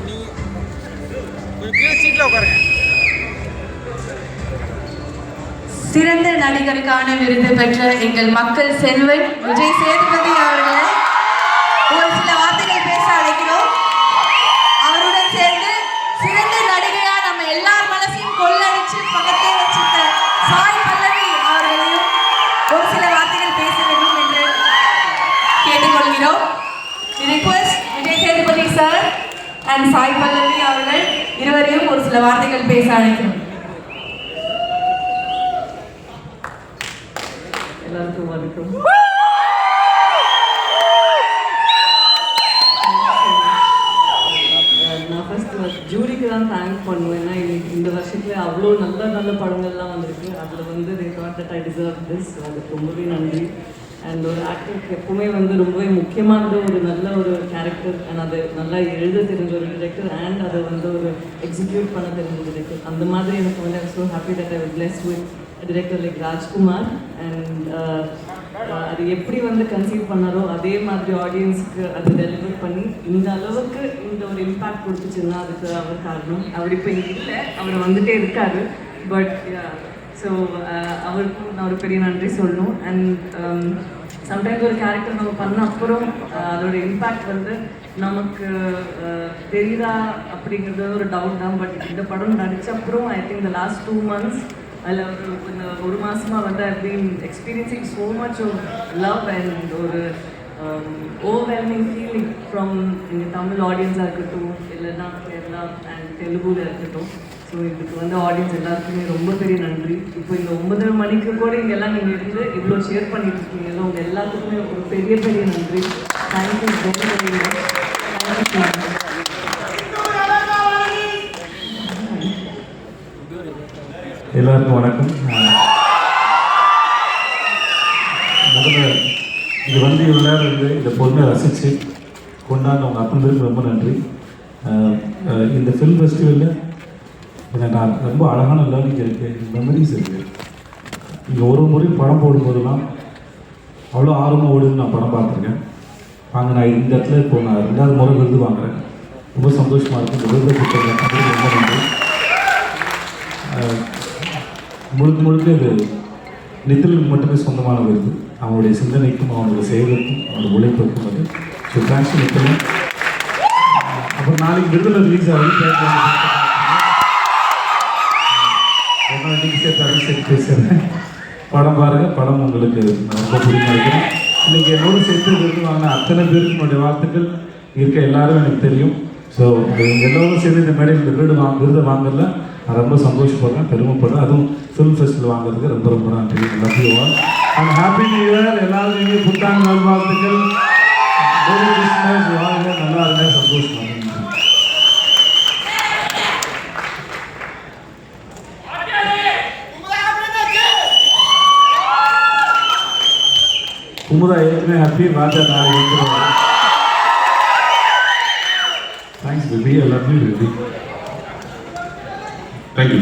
நீ கொஞ்சம் சீட்டில் உட்காருங்க. சிறந்த நடிகருக்கான விருது பெற்ற எங்கள் மக்கள் செல்வன் விஜய் சேதுபதி அவர்களை ஒரு சில வார்த்தைகள் பேச அழைக்கிறோம். அவருடன் சேர்ந்து சிறந்த நடிகையா நம்ம எல்லார் மனசையும் கொள்ளடிச்சு பக்கத்தே வச்சிருந்த சாய் பல்லவி அவர்களையும் ஒரு சில வார்த்தைகள் பேச வேண்டும் என்று கேட்டுக்கொள்கிறோம். Request Vijay Sethupathi sir and Sai Pallavi அவர்கள் இருவரையும் ஒரு சில வார்த்தைகள் பேச அழைக்கிறோம். எல்லாருக்கும் வணக்கம். நான் ஃபர்ஸ்ட் ஜூரிக்கு தான் தேங்க் பண்ணுவேன். ஏன்னா இந்த வருஷத்துல அவ்வளோ நல்ல நல்ல படங்கள்லாம் வந்திருக்கு. அதில் வந்து they thought that I deserve this. அதுக்கு ரொம்பவே நன்றி. அண்ட் ஒரு ஆக்டருக்கு எப்பவுமே வந்து ரொம்பவே முக்கியமானது ஒரு நல்ல ஒரு கேரக்டர் அண்ட் அதை நல்லா எழுத தெரிஞ்ச ஒரு டிரெக்டர் அண்ட் அதை வந்து ஒரு எக்ஸிக்யூட் பண்ண தெரிஞ்ச டிரெக்டர். அந்த மாதிரி எனக்கு வந்து I'm so happy that I was blessed with director like Rajkumar. And அது எப்படி வந்து கன்சீவ் பண்ணாரோ அதே மாதிரி ஆடியன்ஸுக்கு அது டெலிவர் பண்ணி இந்த அளவுக்கு இந்த ஒரு இம்பேக்ட் கொடுத்துச்சுன்னா அதுக்கு அவர் காரணம். அவர் இப்போ இங்கே இல்லை, அவர் வந்துட்டே இருக்காரு. பட் ஸோ அவருக்கும் நான் ஒரு பெரிய நன்றி சொல்லணும். அண்ட் சம்டைம்ஸ் ஒரு கேரக்டர் நம்ம பண்ண அப்புறம் அதோட இம்பேக்ட் வந்து நமக்கு தெரியுதா அப்படிங்கிறது ஒரு டவுட் தான். பட் இந்த படம் நடித்த அப்புறம் I think the last 2 months அதில் இந்த ஒரு மாதமாக வந்து I been experiencing so much of love and ஒரு ஓவர்வெல்மிங் ஃபீலிங் ஃப்ரம் இங்கே தமிழ் ஆடியன்ஸாக இருக்கட்டும், இல்லைன்னா கேரளா அண்ட் தெலுங்குல இருக்கட்டும். ஸோ இதுக்கு வந்து ஆடியன்ஸ் எல்லாருக்குமே ரொம்ப பெரிய நன்றி. இப்போ இந்த 9:30 மணிக்கு கூட இங்கே எல்லாம் நீங்கள் இருந்து இவ்வளோ ஷேர் பண்ணிட்டு இருக்கீங்களோ உங்கள் எல்லாத்துக்குமே ஒரு பெரிய பெரிய நன்றி. Thank you very very much. Thank you. எல்லாருக்கும் வணக்கம். முதல்ல இது வந்து இவ்வளோ நேரம் இருந்து இந்த பொண்ணை ரசித்து கொண்டாந்து அவங்க அப்பனுக்கு ரொம்ப நன்றி. இந்த ஃபில்ம் ஃபெஸ்டிவலில் எனக்கு நான் ரொம்ப அழகான லேர்னிங் இருக்குது, மெமரிஸ் இருக்குது. இங்கே ஒரு முறை படம் போடும்போதெல்லாம் அவ்வளோ ஆர்வமாக ஓடுன்னு நான் படம் பார்த்துருக்கேன். நான் இந்த இடத்துல இப்போ நான் 2வது முறை விருது வாங்குகிறேன். ரொம்ப சந்தோஷமாக இருக்குது. இந்த விருதை கொடுத்தேன் அப்படின்னு ரொம்ப நன்றி. முழுக்க இது நிதிலுக்கு மட்டுமே சொந்தமான விருது. அவனுடைய சிந்தனைக்கும் அவனுடைய செயலுக்கும் அவனுடைய உழைப்புக்கும் அது. ஸோ தேங்க்ஸ் நிதிலும். அப்புறம் நாளைக்கு விருதில் ரிலீஸ் ஆகுது. சேர்த்து பேசுகிறேன். படம் பாருங்கள். படம் உங்களுக்கு ரொம்ப பிடிக்கும் இருக்கிறேன். இன்றைக்கி என்னோட சேர்த்து விருது வாங்கின அத்தனை பேருக்கு என்னுடைய வாழ்த்துக்கள். இருக்க எல்லாரும் எனக்கு தெரியும். ஸோ எல்லோரும் சேர்ந்து இந்த மேடையில் இந்த விருதை வாங்கல நான் ரொம்ப சந்தோஷப்படுறேன், பெருமைப்படுறேன். அதுவும் ஃபிலிம் ஃபெஸ்டிவல் வாங்குறதுக்கு ரொம்ப ரொம்ப நன்றி. எல்லாத்தையும் அண்ட் ஹாப்பி நியூ இயர். எல்லாருமே புத்தாண்டு நல்வாழ்த்துக்கள். வாழ்க, நல்லா இருங்க, சந்தோஷமாக. குமுதா ஏற்கனவே ஹாப்பி. ராஜா நாளைக்கு வந்துடுவாங்க. Thanks baby. எல்லாருமே பேபி. தேங்க்யூ.